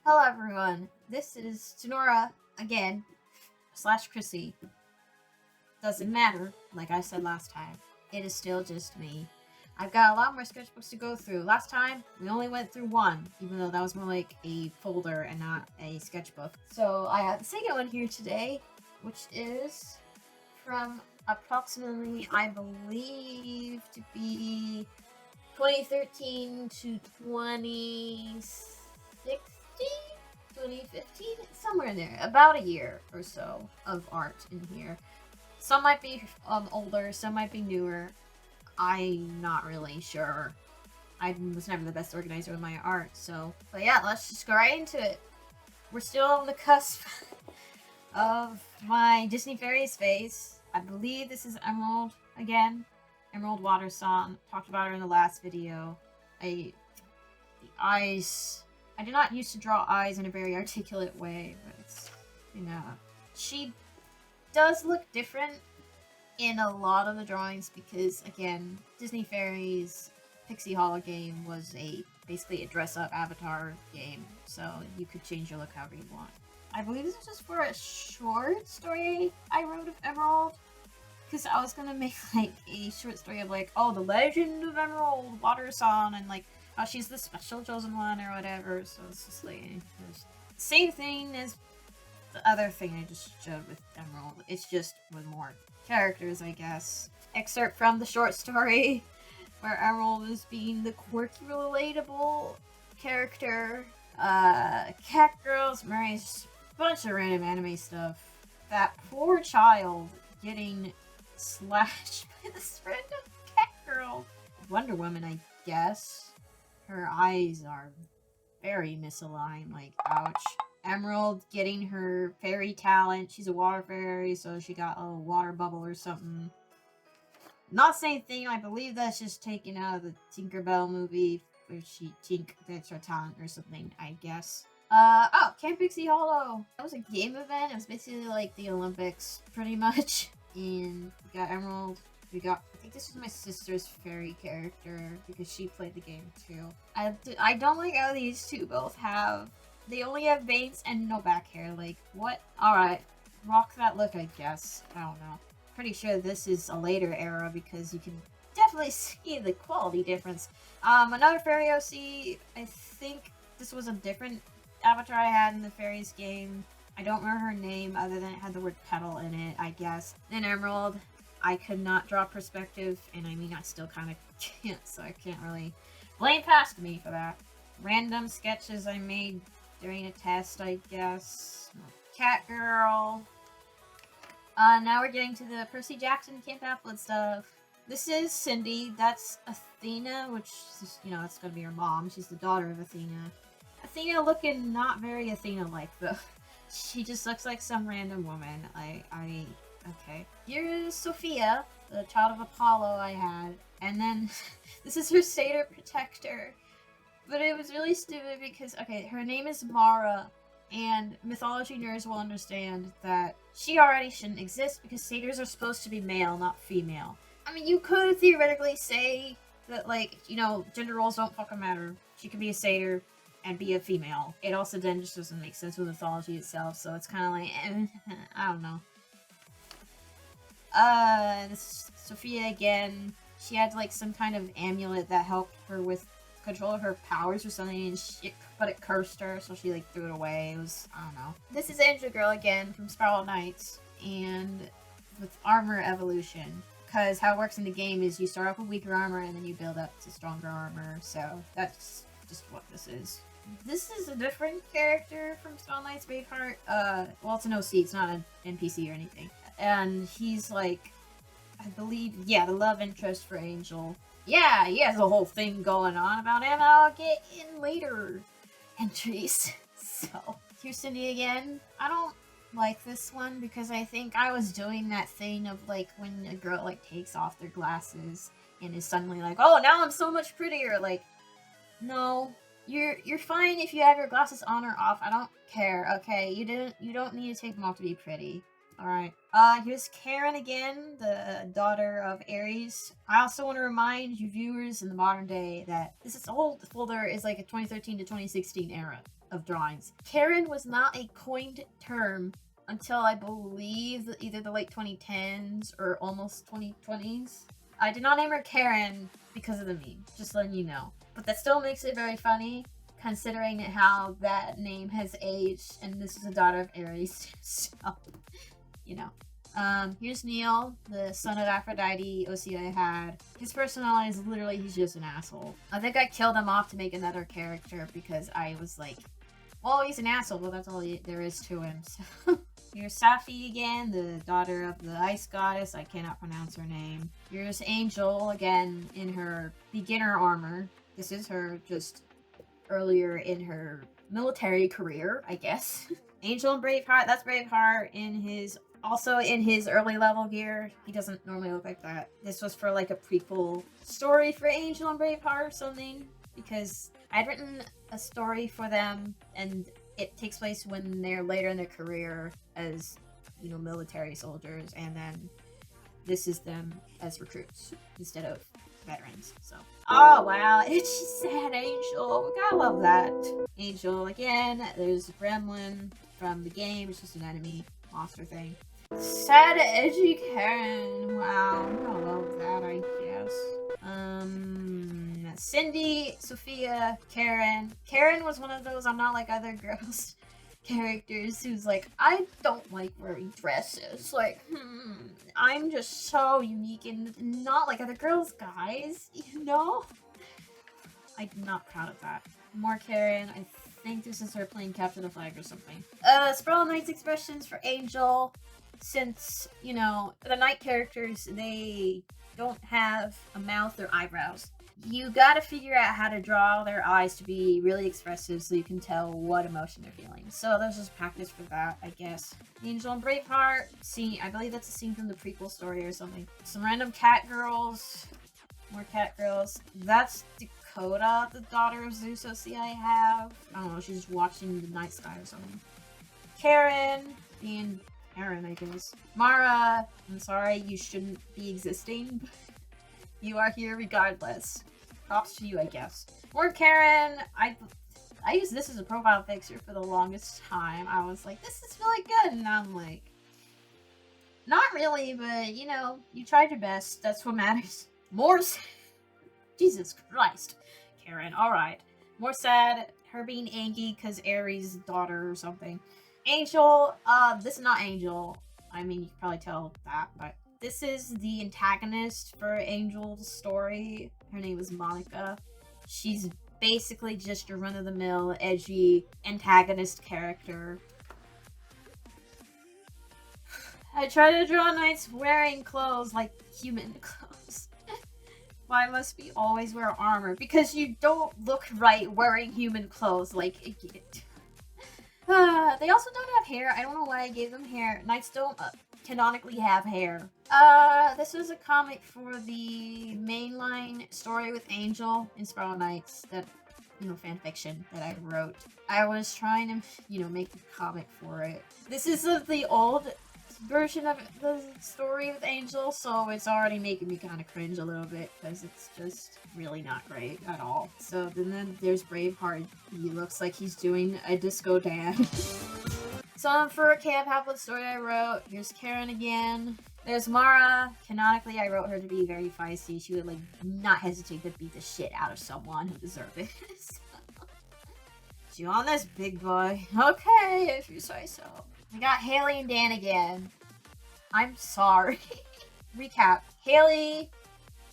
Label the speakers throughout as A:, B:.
A: Hello everyone, this is Sonora again, slash Chrissy. Doesn't matter, like I said last time. It is still just me. I've got a lot more sketchbooks to go through. Last time, we only went through one, even though that was more like a folder and not a sketchbook. So I have the second one here today, which is from approximately, I believe, to be 2013 to 2016? 2015, somewhere in there, about a year or so of art in here. Some might be older, some might be newer. I'm not really sure. I was never the best organizer with my art, so. But yeah, let's just go right into it. We're still on the cusp of my Disney Fairies phase. I believe this is Emerald again. Emerald Water Song. Talked about her in the last video. The eyes. I did not used to draw eyes in a very articulate way, but it's, she does look different in a lot of the drawings because, again, Disney Fairies Pixie Hollow game was basically a dress-up avatar game, so you could change your look however you want. I believe this was just for a short story I wrote of Emerald, because I was gonna make like a short story of like, oh, the legend of Emerald Water Song, and like, oh, she's the special chosen one or whatever. So it's just like same thing as the other thing I just showed with Emerald. It's just with more characters, I guess. Excerpt from the short story where Emerald is being the quirky, relatable character. Cat Girls, Mary's a bunch of random anime stuff. That poor child getting slashed by this random cat girl. Wonder Woman, I guess. Her eyes are very misaligned, like, ouch. Emerald getting her fairy talent. She's a water fairy, so she got a water bubble or something. Not same thing, I believe that's just taken out of the Tinkerbell movie, where she gets her talent or something, I guess. Camp Pixie Hollow. That was a game event. It was basically like the Olympics, pretty much. And we got Emerald. I think this was my sister's fairy character because she played the game too. I don't like how these two both have. They only have veins and no back hair. Like, what? Alright. Rock that look, I guess. I don't know. Pretty sure this is a later era because you can definitely see the quality difference. Another fairy OC. I think this was a different avatar I had in the fairies game. I don't remember her name other than it had the word petal in it, I guess. In Emerald, I could not draw perspective, and I mean, I still kind of can't, so I can't really blame past me for that. Random sketches I made during a test, I guess. Cat Girl. Now we're getting to the Percy Jackson Camp Applet stuff. This is Cindy. That's Athena, which is, that's gonna be her mom. She's the daughter of Athena. Athena looking not very Athena-like, though. She just looks like some random woman. Okay. Here's Sophia, the child of Apollo I had. And then, this is her satyr protector. But it was really stupid because, okay, her name is Mara. And mythology nerds will understand that she already shouldn't exist because satyrs are supposed to be male, not female. I mean, you could theoretically say that, like, gender roles don't fucking matter. She could be a satyr and be a female. It also then just doesn't make sense with mythology itself, so it's kind of like, I don't know. This is Sophia again. She had, like, some kind of amulet that helped her with control of her powers or something, but it cursed her, so she, like, threw it away. It was, I don't know. This is Angel Girl again from Scarlet Knights, and with armor evolution. Because how it works in the game is you start off with weaker armor, and then you build up to stronger armor, so that's just what this is. This is a different character from Scarlet Knights Braveheart. Well, it's an OC, it's not an NPC or anything. And he's like, I believe, yeah, the love interest for Angel. Yeah, he has a whole thing going on about him. I'll get in later entries. So, here's Cindy again. I don't like this one because I think I was doing that thing of like when a girl like takes off their glasses and is suddenly like, oh, now I'm so much prettier. Like, no, you're fine if you have your glasses on or off. I don't care. Okay, you don't need to take them off to be pretty. Alright. Here's Karen again, the daughter of Ares. I also want to remind you viewers in the modern day that this old folder is like a 2013 to 2016 era of drawings. Karen was not a coined term until I believe either the late 2010s or almost 2020s. I did not name her Karen because of the meme, just letting you know. But that still makes it very funny, considering how that name has aged, and this is a daughter of Ares, so, you know. Here's Neil, the son of Aphrodite OCI had. His personality is literally, he's just an asshole. I think I killed him off to make another character because I was like, well, he's an asshole, well, that's all there is to him, so. Here's Safi again, the daughter of the ice goddess. I cannot pronounce her name. Here's Angel again in her beginner armor. This is her just earlier in her military career, I guess. Angel and Braveheart, that's Braveheart in his early level gear. He doesn't normally look like that. This was for like a prequel story for Angel and Braveheart or something, because I'd written a story for them and it takes place when they're later in their career as, you know, military soldiers, and then this is them as recruits instead of veterans. So, oh wow, itchy sad Angel, we gotta love that. Angel again. There's Gremlin from the game. It's just an enemy monster thing. Sad edgy Karen. Wow, we gotta love that, I guess. Cindy, Sophia, Karen. Karen was one of those I'm not like other girls characters who's like, I don't like wearing dresses. Like, I'm just so unique and not like other girls, guys. You know? I'm not proud of that. More Karen. I think this is her playing Capture the Flag or something. Sprawl Knight's expressions for Angel. Since, you know, the Knight characters, they don't have a mouth or eyebrows. You gotta figure out how to draw their eyes to be really expressive so you can tell what emotion they're feeling. So there's just practice for that, I guess. Angel and Braveheart. See, I believe that's a scene from the prequel story or something. Some random cat girls. More cat girls. That's Dakota, the daughter of Zeus OC I have. I don't know, she's watching the night sky or something. Karen, being Karen, I guess. Mara, I'm sorry, you shouldn't be existing. You are here regardless. Props to you, I guess. More Karen. I used this as a profile picture for the longest time. I was like, this is really good. And I'm like, not really, but you know, you tried your best. That's what matters. More Jesus Christ. Karen, alright. More sad. Her being angry because Ares' daughter or something. Angel. This is not Angel. I mean, you can probably tell that, but this is the antagonist for Angel's story. Her name is Monica. She's basically just your run-of-the-mill, edgy antagonist character. I try to draw knights wearing clothes like human clothes. Why must we always wear armor? Because you don't look right wearing human clothes like a idiot. They also don't have hair. I don't know why I gave them hair. Knights don't canonically have hair. This was a comic for the mainline story with Angel in Spiral Knights, that, you know, fan fiction that I wrote. I was trying to, you know, make a comic for it. This is of the old version of the story with Angel, so it's already making me kind of cringe a little bit because it's just really not great at all. So then there's Braveheart. He looks like he's doing a disco dance. So for a camp Half-Blood story I wrote, here's Karen again. There's Mara. Canonically, I wrote her to be very feisty. She would like not hesitate to beat the shit out of someone who deserved it. You on this, big boy? Okay, if you say so. I got Haley and Dan again. I'm sorry. Recap. Haley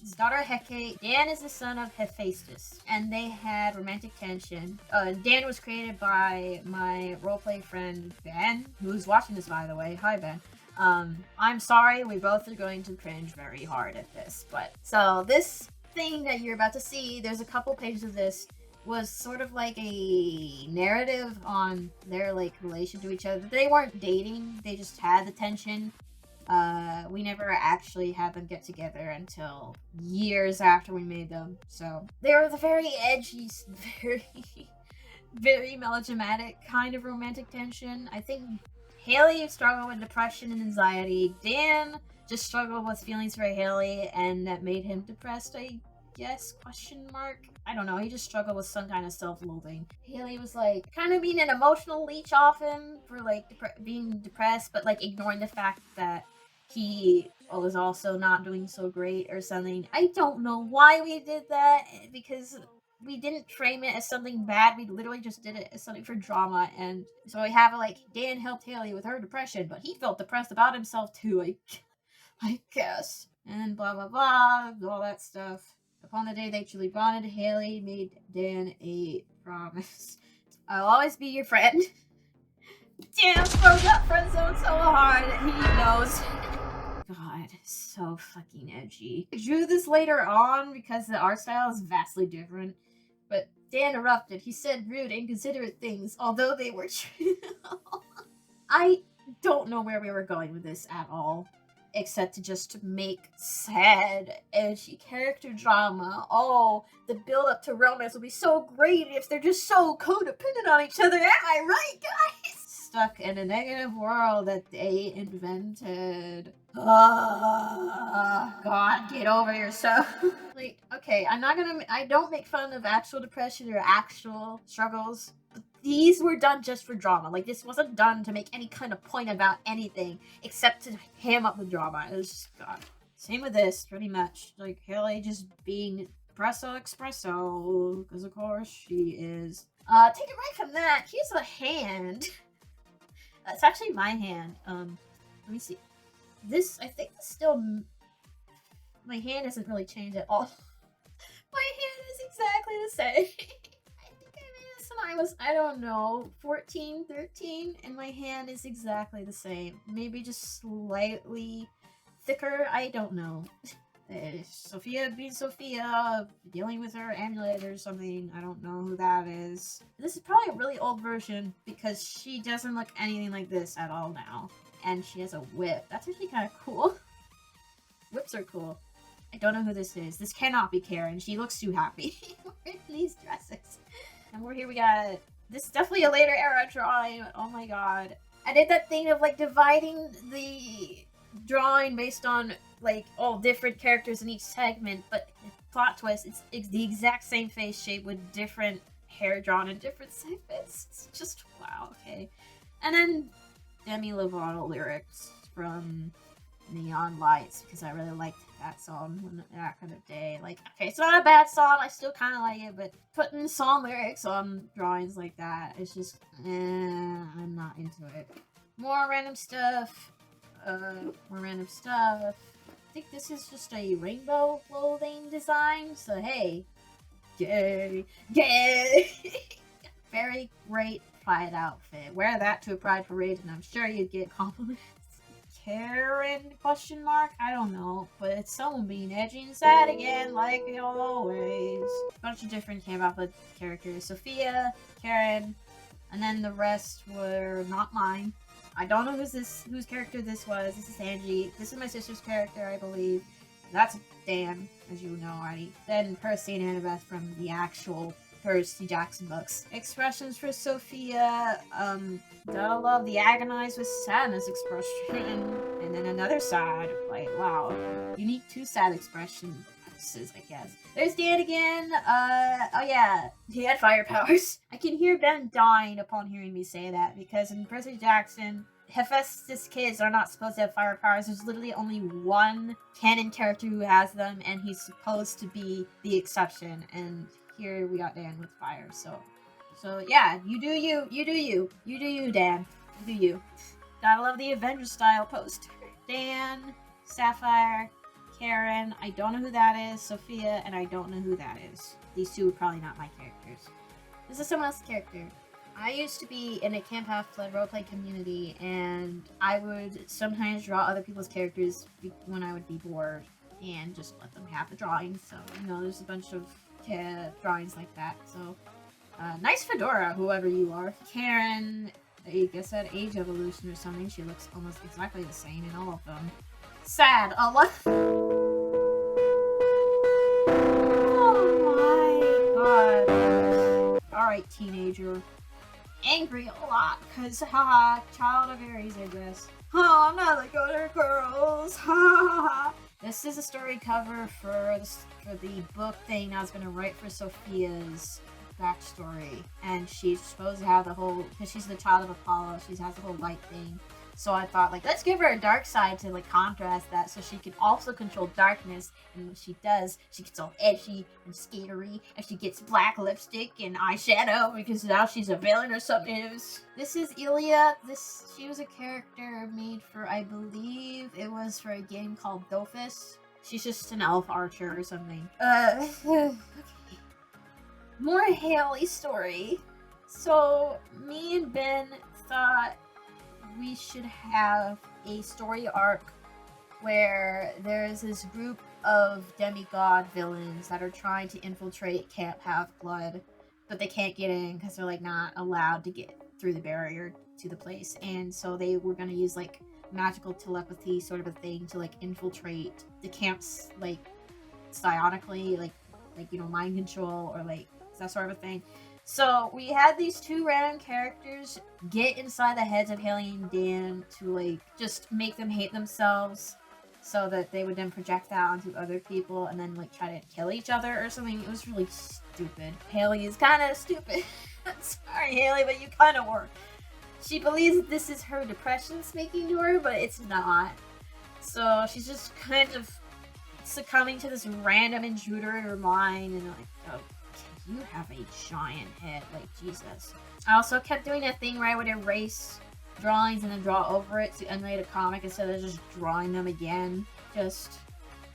A: is daughter of Hecate. Dan is the son of Hephaestus. And they had romantic tension. Dan was created by my roleplay friend Ben, who's watching this, by the way. Hi, Ben. I'm sorry, we both are going to cringe very hard at this. But so this thing that you're about to see, there's a couple pages of this, was sort of like a narrative on their like relation to each other. They weren't dating, they just had the tension. We never actually had them get together until years after we made them. So they were the very edgy, very, very melodramatic kind of romantic tension. I think Haley struggled with depression and anxiety. Dan just struggled with feelings for Haley, and that made him depressed, I guess, question mark. I don't know, he just struggled with some kind of self-loathing. Haley was like kind of being an emotional leech off him for like being depressed, but like ignoring the fact that he was also not doing so great or something. I don't know why we did that, because we didn't frame it as something bad. We literally just did it as something for drama. And so we have like Dan helped Haley with her depression, but he felt depressed about himself too, I guess. And blah blah blah, all that stuff. Upon the day they truly bonded, Haley made Dan a promise. I'll always be your friend. Dan throws that friend zone so hard that he knows. God, so fucking edgy. I drew this later on because the art style is vastly different, but Dan erupted. He said rude, inconsiderate things, although they were true. I don't know where we were going with this at all, except to just make sad, edgy character drama. Oh, the build-up to romance will be so great if they're just so codependent on each other. Am I right, guys? Stuck in a negative world that they invented. God, get over yourself. Like, okay, I don't make fun of actual depression or actual struggles. But these were done just for drama. Like, this wasn't done to make any kind of point about anything, except to ham up the drama. It was just, God. Same with this, pretty much. Like, Haley just being espresso, because of course she is. Take it right from that. Here's a hand. It's actually my hand. Let me see. This, I think this still... My hand hasn't really changed at all. My hand is exactly the same. I think I made this when I was, I don't know, 14, 13, and my hand is exactly the same. Maybe just slightly thicker, I don't know. Sophia being Sophia, dealing with her amulet or something. I don't know who that is. This is probably a really old version because she doesn't look anything like this at all now. And she has a whip. That's actually kind of cool. Whips are cool. I don't know who this is. This cannot be Karen. She looks too happy wearing these dresses. And we're here, we got... This is definitely a later era drawing. Oh my god. I did that thing of like dividing the drawing based on like all different characters in each segment, but plot twist, it's the exact same face shape with different hair drawn in different segments. It's just wow, okay. And then Demi Lovato lyrics from Neon Lights, because I really liked that song back in the day. Like, okay, it's not a bad song, I still kind of like it, but putting song lyrics on drawings like that, it's just, I'm not into it. More random stuff. I think this is just a rainbow clothing design, so hey. Gay. Very great Pride outfit. Wear that to a Pride parade and I'm sure you'd get compliments. Karen, question mark? I don't know, but it's someone being edgy and sad again, like always. A bunch of different came up with characters. Sophia, Karen, and then the rest were not mine. I don't know whose character this was. This is Angie. This is my sister's character, I believe. That's Dan, as you know already. Then Percy and Annabeth from the actual Percy Jackson books. Expressions for Sophia. Gotta love the agonized with sadness expression. And then another sad. Like, wow. You need two sad expressions, I guess. There's Dan again. Oh yeah. He had fire powers. I can hear Ben dying upon hearing me say that, because in Percy Jackson, Hephaestus kids are not supposed to have fire powers. There's literally only one canon character who has them, and he's supposed to be the exception. And here we got Dan with fire. So yeah, you do you, Dan. You do you. Gotta love the Avengers style poster. Dan, Sapphire, Karen, I don't know who that is, Sophia, and I don't know who that is. These two are probably not my characters. This is someone else's character. I used to be in a Camp Half-Blood roleplay community, and I would sometimes draw other people's characters when I would be bored, and just let them have the drawings. So, you know, there's a bunch of drawings like that. So, nice fedora, whoever you are. Karen, I guess at Age Evolution or something, she looks almost exactly the same in all of them. Sad. Oh my god. Alright, teenager. angry a lot because, haha, child of Aries, I guess. Oh, I'm not like other girls. Ha ha ha. This is a story cover for the book thing I was gonna write for Sophia's backstory, and she's supposed to have the whole, because she's the child of Apollo, she has the whole light thing. So I thought, like, let's give her a dark side to, like, contrast that, so she can also control darkness. And when she does, she gets all edgy and skatery, and she gets black lipstick and eyeshadow because now she's a villain or something. This is Ilya. She was a character made for, I believe it was for a game called Dofus. She's just an elf archer or something. Okay. More Haley story. So me and Ben thought we should have a story arc where there's this group of demigod villains that are trying to infiltrate Camp Half-Blood, but they can't get in because they're like not allowed to get through the barrier to the place. And so they were going to use like magical telepathy sort of a thing to like infiltrate the camps, like psionically, like you know, mind control or like that sort of a thing. So we had these two random characters get inside the heads of Haley and Dan to like just make them hate themselves, so that they would then project that onto other people and then like try to kill each other or something. It was really stupid. Haley is kind of stupid. Sorry, Haley, but you kind of were. She believes this is her depression speaking to her, but it's not. So she's just kind of succumbing to this random intruder in her mind, and like, oh, you have a giant head, like Jesus. I also kept doing that thing where I would erase drawings and then draw over it to emulate a comic instead of just drawing them again. Just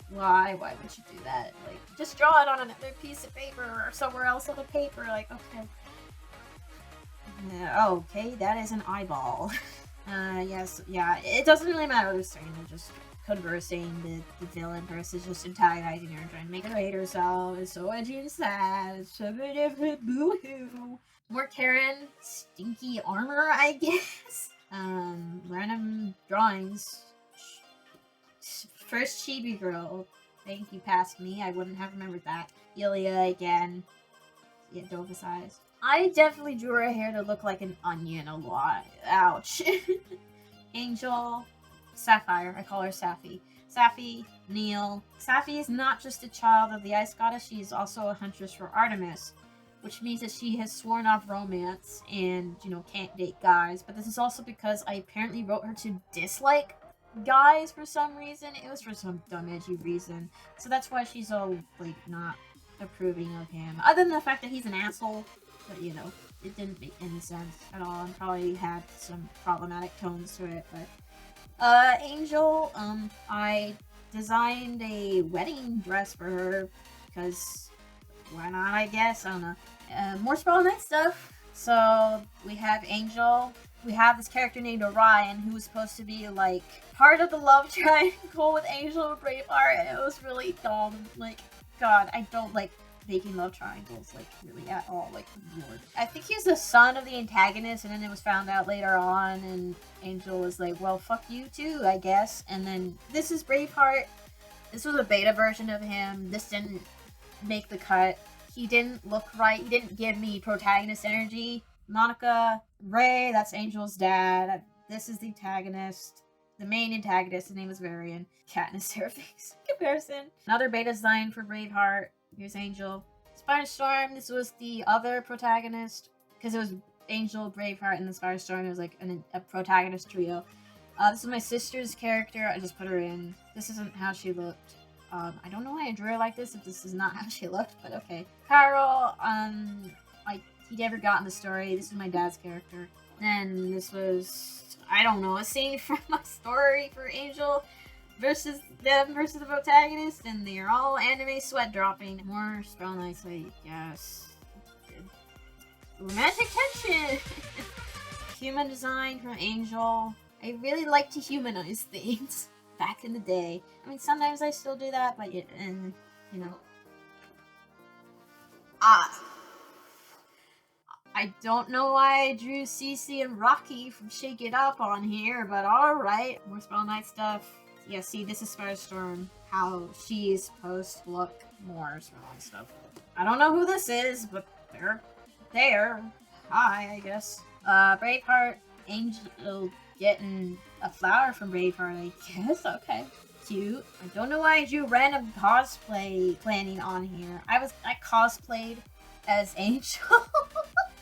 A: why would you do that? Like, just draw it on another piece of paper or somewhere else on the paper. Like, okay. Okay, that is an eyeball. Yes, yeah, it doesn't really matter what they're saying, they're just conversing. The villain versus just antagonizing her and trying to make her hate herself. It's so edgy and sad. It's so boo-hoo. More Karen, stinky armor, I guess. Random drawings. First chibi girl. Thank you, past me. I wouldn't have remembered that. Ilya again. Yeah, Dova's eyes. I definitely drew her hair to look like an onion a lot. Ouch. Angel, Sapphire. I call her Sapphi. Sapphi, Neil. Sapphi is not just a child of the ice goddess, she is also a huntress for Artemis, which means that she has sworn off romance and, you know, can't date guys. But this is also because I apparently wrote her to dislike guys for some reason. It was for some dumb edgy reason. So that's why she's all, like, not approving of him. Other than the fact that he's an asshole. But, you know, it didn't make any sense at all and probably had some problematic tones to it. But, Angel, I designed a wedding dress for her because why not, I guess? I don't know. More Spell Night stuff. So, we have Angel. We have this character named Orion who was supposed to be, like, part of the love triangle with Angel and Braveheart. It was really dumb. Like, God, I don't like making love triangles, like, really at all. Like, Lord. I think he's the son of the antagonist, and then it was found out later on, and Angel was like, well, fuck you too, I guess. And then this is Braveheart. This was a beta version of him. This didn't make the cut. He didn't look right. He didn't give me protagonist energy. Monica, Ray, that's Angel's dad. This is the antagonist. The main antagonist, his name is Varian. Katniss Fairfax comparison. Another beta design for Braveheart. Here's Angel. Spider-Storm, this was the other protagonist. Because it was Angel, Braveheart, and the Spider-Storm. It was like a protagonist trio. This is my sister's character. I just put her in. This isn't how she looked. I don't know why I drew her like this if this is not how she looked, but okay. Carol, he never got in the story. This is my dad's character. Then this was, I don't know, a scene from my story for Angel versus the protagonist, and they're all anime sweat dropping. More Spell Knights, I guess. Romantic tension! Human design from Angel. I really like to humanize things back in the day. I mean, sometimes I still do that, but you know. I don't know why I drew Cece and Rocky from Shake It Up on here, but alright. More Spell Knight stuff. Yeah, see, this is Spider-Storm. How she's supposed to look. More Spell Knight stuff. I don't know who this is, but they're there. Hi, I guess. Braveheart, Angel getting a flower from Braveheart, I guess. Okay. Cute. I don't know why I drew random cosplay planning on here. I cosplayed as Angel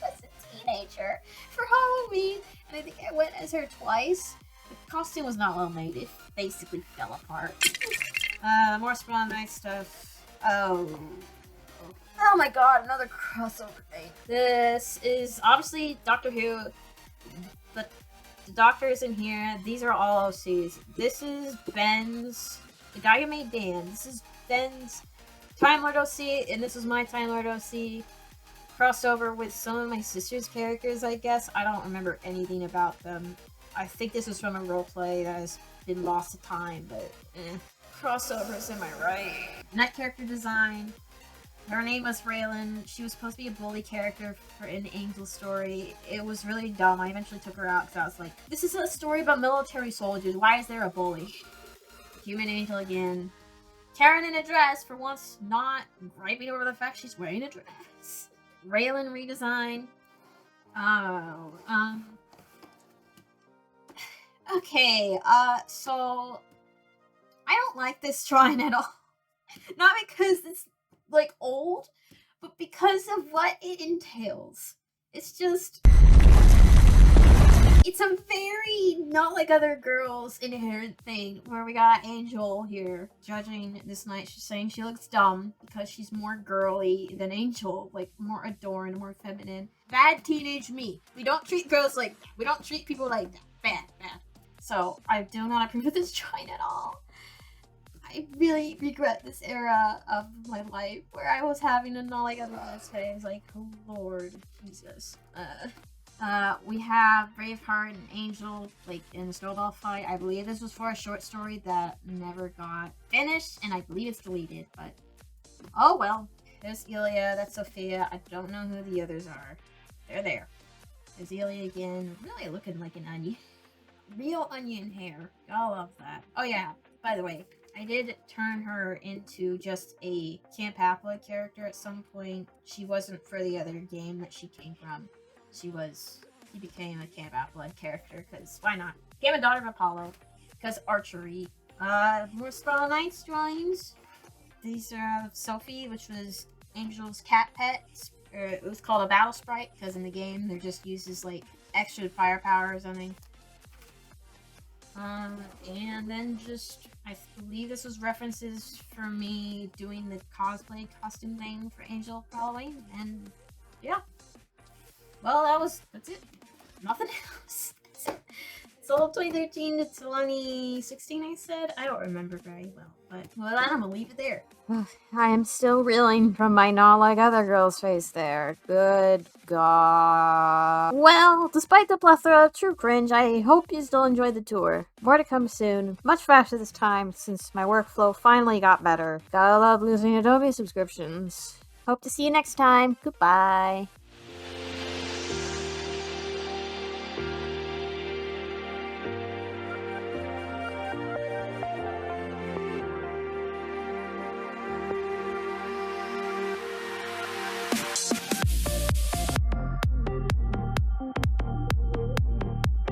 A: as a teenager for Halloween, and I think I went as her twice. The costume was not well made. It basically fell apart. More Spawn Night stuff. Oh my god, another crossover thing. This is obviously Doctor Who, but the Doctor's in here. These are all OCs. This is Ben's, the guy who made Dan. This is Ben's Time Lord OC, and this is my Time Lord OC. Crossover with some of my sister's characters, I guess. I don't remember anything about them. I think this was from a roleplay that has been lost to time, but crossovers, am I right? Net character design. Her name was Raylan. She was supposed to be a bully character in the Angel story. It was really dumb. I eventually took her out because I was like, this is a story about military soldiers. Why is there a bully? Human Angel again. Karen in a dress, for once not griping over the fact she's wearing a dress. Raylan redesign. Okay, so I don't like this drawing at all. Not because it's like old, but because of what it entails. It's just, it's a very not like other girls inherent thing where we got Angel here judging this night. She's saying she looks dumb because she's more girly than Angel, like more adorned, more feminine. Bad teenage me. We don't treat girls like that. We don't treat people like that. Bad. So I do not approve of this drawing at all. I really regret this era of my life where I was having a not like other let's plays. Like, oh Lord Jesus. We have Braveheart and Angel like in a snowball fight. I believe this was for a short story that never got finished, and I believe it's deleted. But oh well. There's Ilya. That's Sophia. I don't know who the others are. They're there. There's Ilya again. Really looking like an onion. Real onion hair. Gotta love that. Oh yeah. By the way, I did turn her into just a Camp Half-Blood character at some point. She wasn't for the other game that she came from. She became a Camp Half-Blood character, because why not? Became a daughter of Apollo, because archery. More Spiral Knights drawings. These are Sophie, which was Angel's cat pet. It was called a battle sprite, because in the game they're just used as like extra firepower or something. And then just, I believe this was references for me doing the cosplay costume thing for Angel for Halloween, and yeah. Well, that's it. Nothing else. So 2013 to 2016, I said? I don't remember very well, but well, I'm gonna leave it there. I am still reeling from my not like other girls face there. Good God. Well, despite the plethora of true cringe, I hope you still enjoyed the tour. More to come soon. Much faster this time, since my workflow finally got better. Gotta love losing Adobe subscriptions. Hope to see you next time. Goodbye.